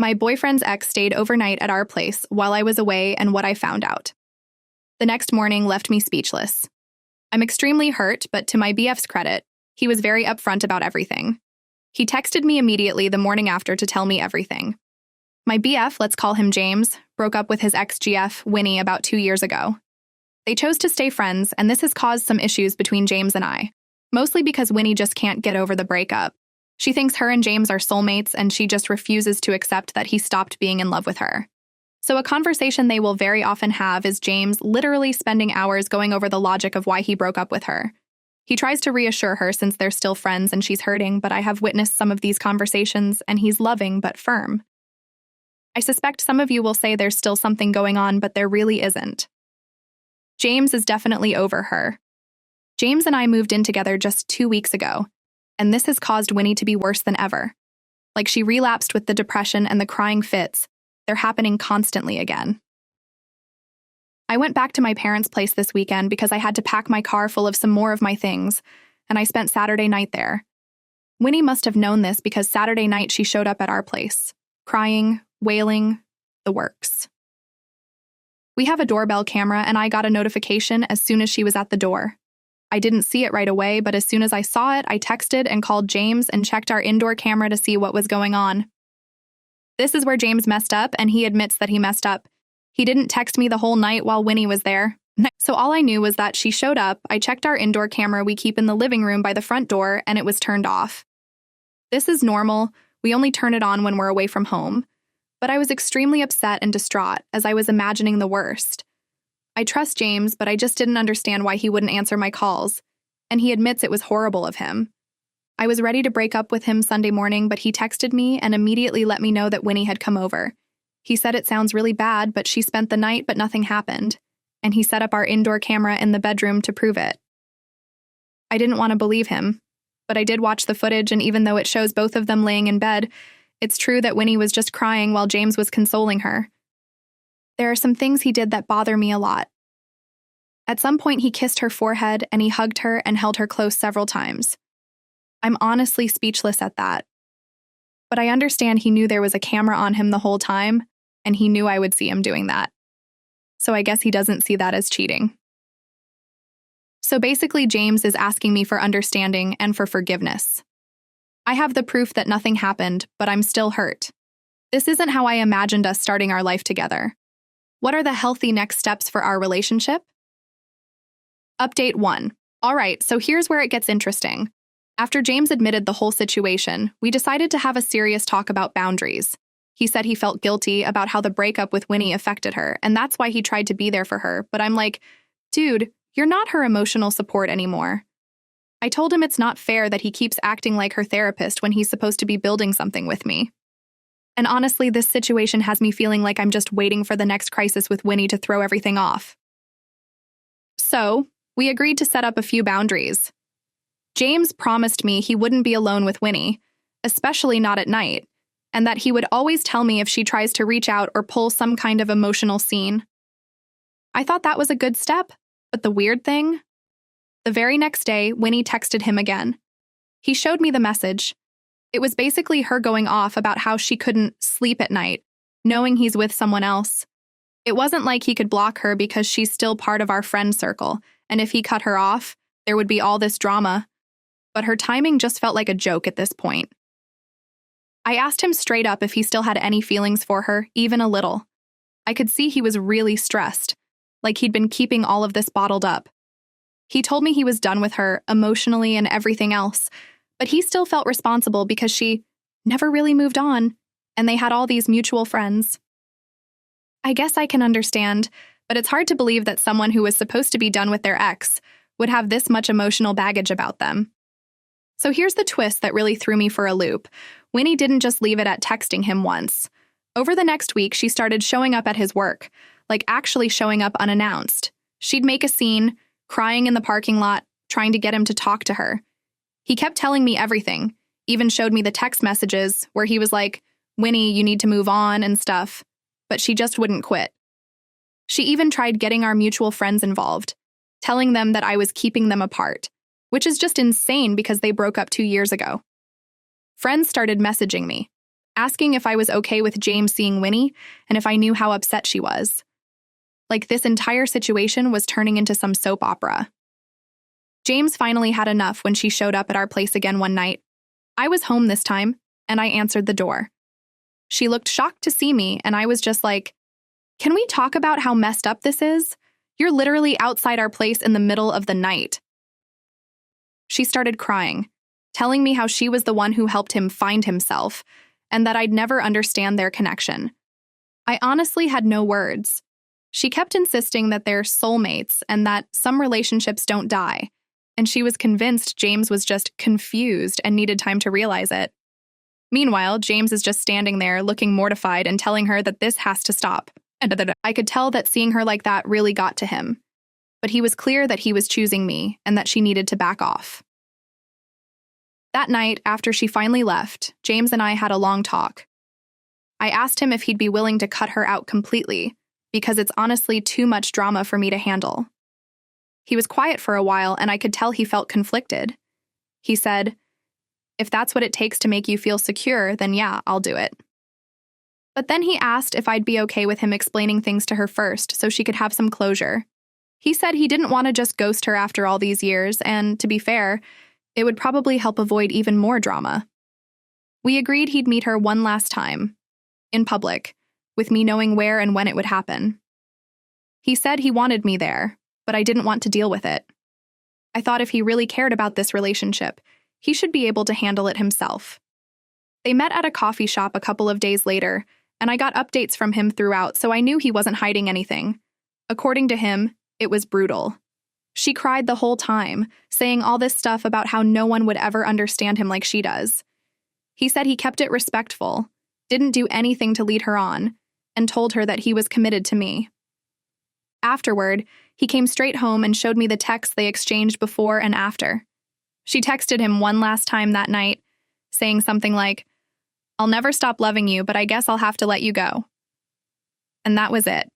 My boyfriend's ex stayed overnight at our place while I was away and what I found out. The next morning left me speechless. I'm extremely hurt, but to my BF's credit, he was very upfront about everything. He texted me immediately the morning after to tell me everything. My BF, let's call him James, broke up with his ex-GF, Winnie, about 2 years ago. They chose to stay friends, and this has caused some issues between James and I, mostly because Winnie just can't get over the breakup. She thinks her and James are soulmates, and she just refuses to accept that he stopped being in love with her. So a conversation they will very often have is James literally spending hours going over the logic of why he broke up with her. He tries to reassure her since they're still friends and she's hurting, but I have witnessed some of these conversations, and he's loving but firm. I suspect some of you will say there's still something going on, but there really isn't. James is definitely over her. James and I moved in together just 2 weeks ago, and this has caused Winnie to be worse than ever. Like she relapsed with the depression and the crying fits. They're happening constantly again. I went back to my parents' place this weekend because I had to pack my car full of some more of my things, and I spent Saturday night there. Winnie must have known this because Saturday night she showed up at our place, crying, wailing, the works. We have a doorbell camera, and I got a notification as soon as she was at the door. I didn't see it right away, but as soon as I saw it, I texted and called James and checked our indoor camera to see what was going on. This is where James messed up, and he admits that he messed up. He didn't text me the whole night while Winnie was there. So all I knew was that she showed up, I checked our indoor camera we keep in the living room by the front door, and it was turned off. This is normal. We only turn it on when we're away from home. But I was extremely upset and distraught as I was imagining the worst. I trust James, but I just didn't understand why he wouldn't answer my calls, and he admits it was horrible of him. I was ready to break up with him Sunday morning, but he texted me and immediately let me know that Winnie had come over. He said it sounds really bad, but she spent the night, but nothing happened, and he set up our indoor camera in the bedroom to prove it. I didn't want to believe him, but I did watch the footage, and even though it shows both of them laying in bed, it's true that Winnie was just crying while James was consoling her. There are some things he did that bother me a lot. At some point, he kissed her forehead and he hugged her and held her close several times. I'm honestly speechless at that. But I understand he knew there was a camera on him the whole time, and he knew I would see him doing that. So I guess he doesn't see that as cheating. So basically, James is asking me for understanding and for forgiveness. I have the proof that nothing happened, but I'm still hurt. This isn't how I imagined us starting our life together. What are the healthy next steps for our relationship? Update 1. All right, so here's where it gets interesting. After James admitted the whole situation, we decided to have a serious talk about boundaries. He said he felt guilty about how the breakup with Winnie affected her, and that's why he tried to be there for her, but I'm like, dude, you're not her emotional support anymore. I told him it's not fair that he keeps acting like her therapist when he's supposed to be building something with me. And honestly, this situation has me feeling like I'm just waiting for the next crisis with Winnie to throw everything off. So, we agreed to set up a few boundaries. James promised me he wouldn't be alone with Winnie, especially not at night, and that he would always tell me if she tries to reach out or pull some kind of emotional scene. I thought that was a good step, but the weird thing? The very next day, Winnie texted him again. He showed me the message. It was basically her going off about how she couldn't sleep at night, knowing he's with someone else. It wasn't like he could block her because she's still part of our friend circle, and if he cut her off, there would be all this drama. But her timing just felt like a joke at this point. I asked him straight up if he still had any feelings for her, even a little. I could see he was really stressed, like he'd been keeping all of this bottled up. He told me he was done with her, emotionally and everything else, but he still felt responsible because she never really moved on, and they had all these mutual friends. I guess I can understand, but it's hard to believe that someone who was supposed to be done with their ex would have this much emotional baggage about them. So here's the twist that really threw me for a loop. Winnie didn't just leave it at texting him once. Over the next week, she started showing up at his work, like actually showing up unannounced. She'd make a scene, crying in the parking lot, trying to get him to talk to her. He kept telling me everything, even showed me the text messages where he was like, Winnie, you need to move on and stuff, but she just wouldn't quit. She even tried getting our mutual friends involved, telling them that I was keeping them apart, which is just insane because they broke up 2 years ago. Friends started messaging me, asking if I was okay with James seeing Winnie and if I knew how upset she was. Like this entire situation was turning into some soap opera. James finally had enough when she showed up at our place again one night. I was home this time, and I answered the door. She looked shocked to see me, and I was just like, "Can we talk about how messed up this is? You're literally outside our place in the middle of the night." She started crying, telling me how she was the one who helped him find himself, and that I'd never understand their connection. I honestly had no words. She kept insisting that they're soulmates and that some relationships don't die, and she was convinced James was just confused and needed time to realize it. Meanwhile, James is just standing there looking mortified and telling her that this has to stop. I could tell that seeing her like that really got to him, but he was clear that he was choosing me and that she needed to back off. That night, after she finally left, James and I had a long talk. I asked him if he'd be willing to cut her out completely, because it's honestly too much drama for me to handle. He was quiet for a while, and I could tell he felt conflicted. He said, "If that's what it takes to make you feel secure, then yeah, I'll do it." But then he asked if I'd be okay with him explaining things to her first so she could have some closure. He said he didn't want to just ghost her after all these years, and to be fair, it would probably help avoid even more drama. We agreed he'd meet her one last time, in public, with me knowing where and when it would happen. He said he wanted me there, but I didn't want to deal with it. I thought if he really cared about this relationship, he should be able to handle it himself. They met at a coffee shop a couple of days later, and I got updates from him throughout, so I knew he wasn't hiding anything. According to him, it was brutal. She cried the whole time, saying all this stuff about how no one would ever understand him like she does. He said he kept it respectful, didn't do anything to lead her on, and told her that he was committed to me. Afterward, he came straight home and showed me the texts they exchanged before and after. She texted him one last time that night, saying something like, "I'll never stop loving you, but I guess I'll have to let you go." And that was it.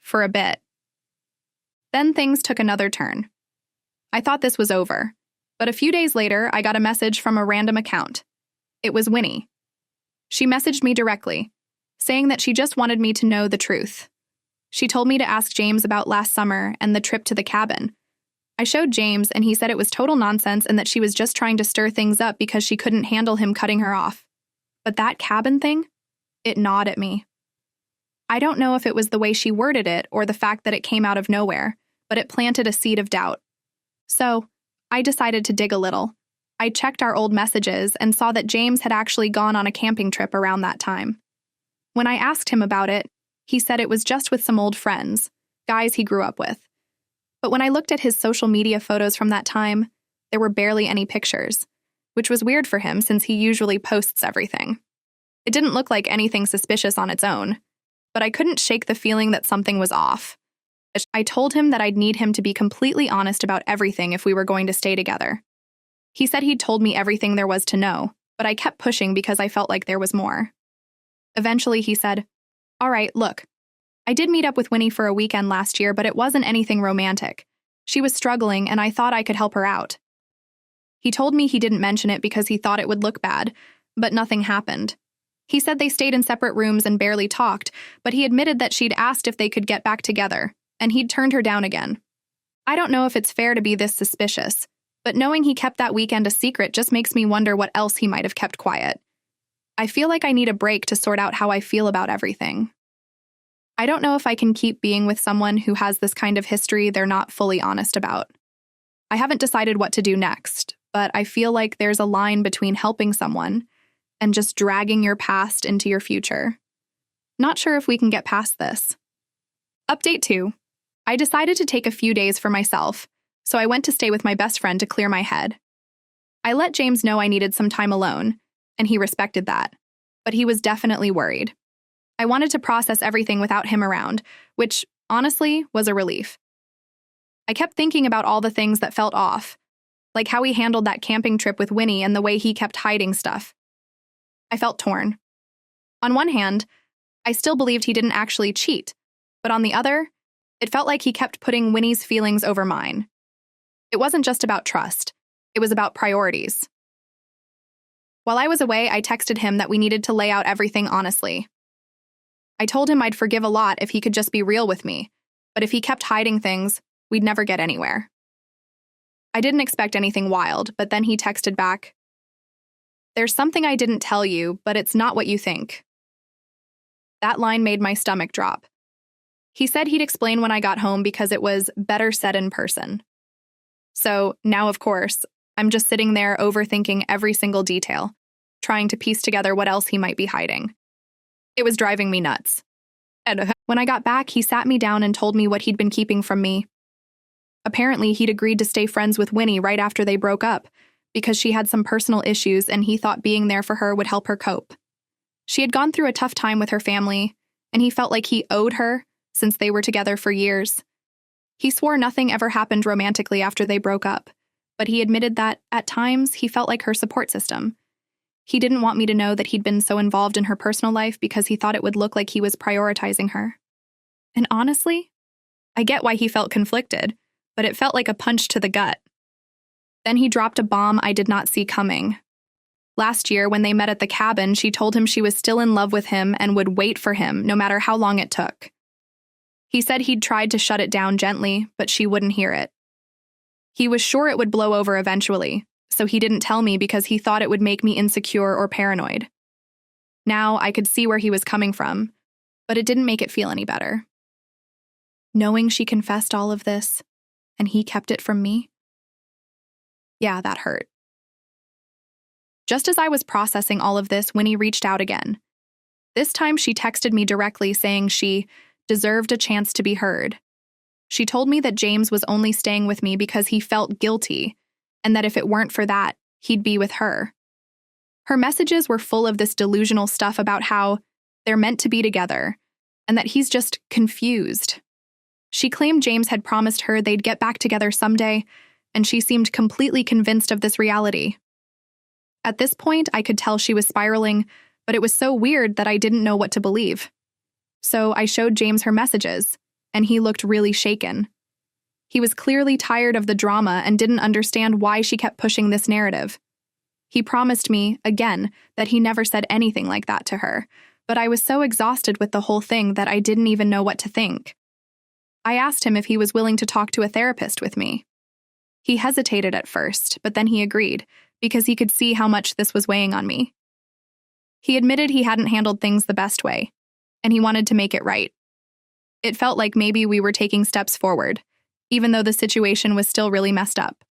For a bit. Then things took another turn. I thought this was over, but a few days later, I got a message from a random account. It was Winnie. She messaged me directly, saying that she just wanted me to know the truth. She told me to ask James about last summer and the trip to the cabin. I showed James, and he said it was total nonsense and that she was just trying to stir things up because she couldn't handle him cutting her off. But that cabin thing? It gnawed at me. I don't know if it was the way she worded it or the fact that it came out of nowhere, but it planted a seed of doubt. So, I decided to dig a little. I checked our old messages and saw that James had actually gone on a camping trip around that time. When I asked him about it, he said it was just with some old friends, guys he grew up with. But when I looked at his social media photos from that time, there were barely any pictures, which was weird for him since he usually posts everything. It didn't look like anything suspicious on its own, but I couldn't shake the feeling that something was off. I told him that I'd need him to be completely honest about everything if we were going to stay together. He said he'd told me everything there was to know, but I kept pushing because I felt like there was more. Eventually, he said, "All right, look. I did meet up with Winnie for a weekend last year, but it wasn't anything romantic. She was struggling, and I thought I could help her out." He told me he didn't mention it because he thought it would look bad, but nothing happened. He said they stayed in separate rooms and barely talked, but he admitted that she'd asked if they could get back together, and he'd turned her down again. I don't know if it's fair to be this suspicious, but knowing he kept that weekend a secret just makes me wonder what else he might have kept quiet. I feel like I need a break to sort out how I feel about everything. I don't know if I can keep being with someone who has this kind of history they're not fully honest about. I haven't decided what to do next, but I feel like there's a line between helping someone and just dragging your past into your future. Not sure if we can get past this. Update 2. I decided to take a few days for myself, so I went to stay with my best friend to clear my head. I let James know I needed some time alone, and he respected that, but he was definitely worried. I wanted to process everything without him around, which, honestly, was a relief. I kept thinking about all the things that felt off, like how he handled that camping trip with Winnie and the way he kept hiding stuff. I felt torn. On one hand, I still believed he didn't actually cheat, but on the other, it felt like he kept putting Winnie's feelings over mine. It wasn't just about trust, it was about priorities. While I was away, I texted him that we needed to lay out everything honestly. I told him I'd forgive a lot if he could just be real with me, but if he kept hiding things, we'd never get anywhere. I didn't expect anything wild, but then he texted back, "There's something I didn't tell you, but it's not what you think." That line made my stomach drop. He said he'd explain when I got home because it was better said in person. So now, of course, I'm just sitting there overthinking every single detail, trying to piece together what else he might be hiding. It was driving me nuts. And when I got back, he sat me down and told me what he'd been keeping from me. Apparently, he'd agreed to stay friends with Winnie right after they broke up because she had some personal issues and he thought being there for her would help her cope. She had gone through a tough time with her family, and he felt like he owed her since they were together for years. He swore nothing ever happened romantically after they broke up, but he admitted that, at times, he felt like her support system. He didn't want me to know that he'd been so involved in her personal life because he thought it would look like he was prioritizing her. And honestly, I get why he felt conflicted, but it felt like a punch to the gut. Then he dropped a bomb I did not see coming. Last year, when they met at the cabin, she told him she was still in love with him and would wait for him no matter how long it took. He said he'd tried to shut it down gently, but she wouldn't hear it. He was sure it would blow over eventually, so he didn't tell me because he thought it would make me insecure or paranoid. Now I could see where he was coming from, but it didn't make it feel any better. Knowing she confessed all of this, and he kept it from me? Yeah, that hurt. Just as I was processing all of this, Winnie reached out again. This time she texted me directly saying she deserved a chance to be heard. She told me that James was only staying with me because he felt guilty, and that if it weren't for that, he'd be with her. Her messages were full of this delusional stuff about how they're meant to be together, and that he's just confused. She claimed James had promised her they'd get back together someday, and she seemed completely convinced of this reality. At this point, I could tell she was spiraling, but it was so weird that I didn't know what to believe. So I showed James her messages, and he looked really shaken. He was clearly tired of the drama and didn't understand why she kept pushing this narrative. He promised me, again, that he never said anything like that to her, but I was so exhausted with the whole thing that I didn't even know what to think. I asked him if he was willing to talk to a therapist with me. He hesitated at first, but then he agreed, because he could see how much this was weighing on me. He admitted he hadn't handled things the best way, and he wanted to make it right. It felt like maybe we were taking steps forward, even though the situation was still really messed up.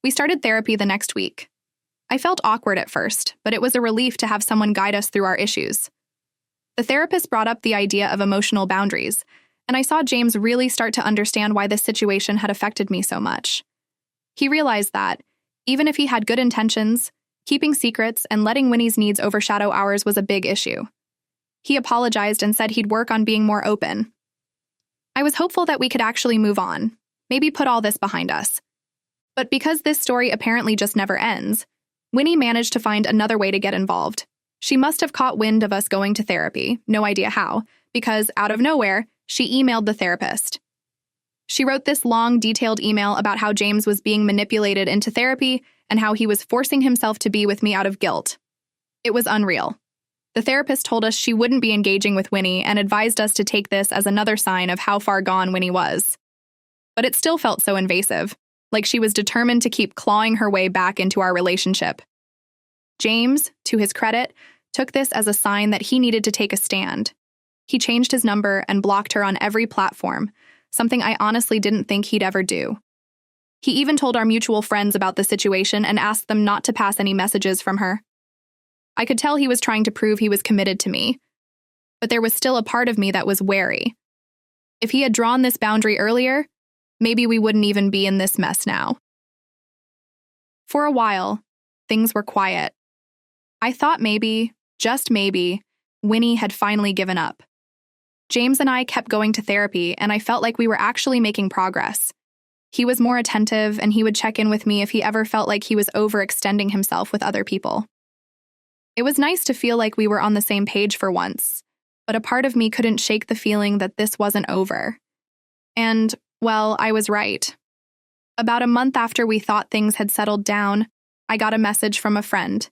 We started therapy the next week. I felt awkward at first, but it was a relief to have someone guide us through our issues. The therapist brought up the idea of emotional boundaries, and I saw James really start to understand why this situation had affected me so much. He realized that, even if he had good intentions, keeping secrets and letting Winnie's needs overshadow ours was a big issue. He apologized and said he'd work on being more open. I was hopeful that we could actually move on, maybe put all this behind us. But because this story apparently just never ends, Winnie managed to find another way to get involved. She must have caught wind of us going to therapy, no idea how, because out of nowhere, she emailed the therapist. She wrote this long, detailed email about how James was being manipulated into therapy and how he was forcing himself to be with me out of guilt. It was unreal. The therapist told us she wouldn't be engaging with Winnie and advised us to take this as another sign of how far gone Winnie was. But it still felt so invasive, like she was determined to keep clawing her way back into our relationship. James, to his credit, took this as a sign that he needed to take a stand. He changed his number and blocked her on every platform, something I honestly didn't think he'd ever do. He even told our mutual friends about the situation and asked them not to pass any messages from her. I could tell he was trying to prove he was committed to me, but there was still a part of me that was wary. If he had drawn this boundary earlier, maybe we wouldn't even be in this mess now. For a while, things were quiet. I thought maybe, just maybe, Winnie had finally given up. James and I kept going to therapy, and I felt like we were actually making progress. He was more attentive, and he would check in with me if he ever felt like he was overextending himself with other people. It was nice to feel like we were on the same page for once, but a part of me couldn't shake the feeling that this wasn't over. And, well, I was right. About a month after we thought things had settled down, I got a message from a friend.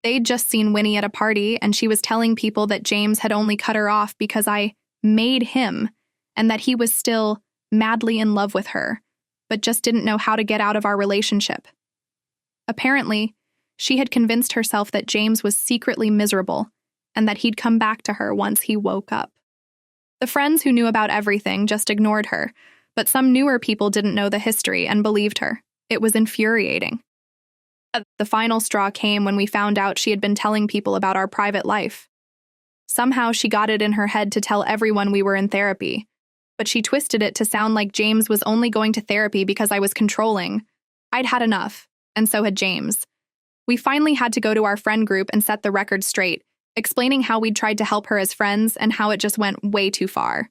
They'd just seen Winnie at a party, and she was telling people that James had only cut her off because I made him, and that he was still madly in love with her, but just didn't know how to get out of our relationship. Apparently, she had convinced herself that James was secretly miserable, and that he'd come back to her once he woke up. The friends who knew about everything just ignored her, but some newer people didn't know the history and believed her. It was infuriating. The final straw came when we found out she had been telling people about our private life. Somehow she got it in her head to tell everyone we were in therapy, but she twisted it to sound like James was only going to therapy because I was controlling. I'd had enough, and so had James. We finally had to go to our friend group and set the record straight, explaining how we'd tried to help her as friends and how it just went way too far.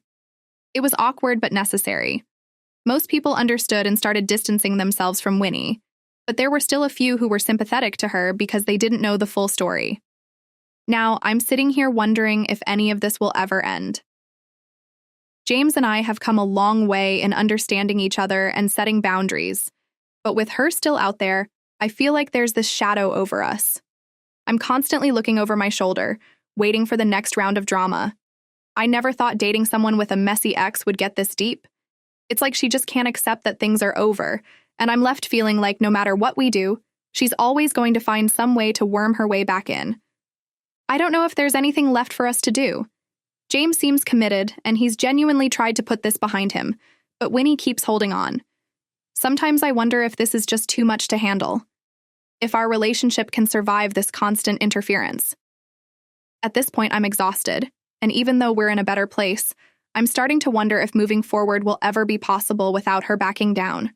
It was awkward but necessary. Most people understood and started distancing themselves from Winnie, but there were still a few who were sympathetic to her because they didn't know the full story. Now, I'm sitting here wondering if any of this will ever end. James and I have come a long way in understanding each other and setting boundaries, but with her still out there, I feel like there's this shadow over us. I'm constantly looking over my shoulder, waiting for the next round of drama. I never thought dating someone with a messy ex would get this deep. It's like she just can't accept that things are over, and I'm left feeling like no matter what we do, she's always going to find some way to worm her way back in. I don't know if there's anything left for us to do. James seems committed, and he's genuinely tried to put this behind him, but Winnie keeps holding on. Sometimes I wonder if this is just too much to handle, if our relationship can survive this constant interference. At this point, I'm exhausted, and even though we're in a better place, I'm starting to wonder if moving forward will ever be possible without her backing down.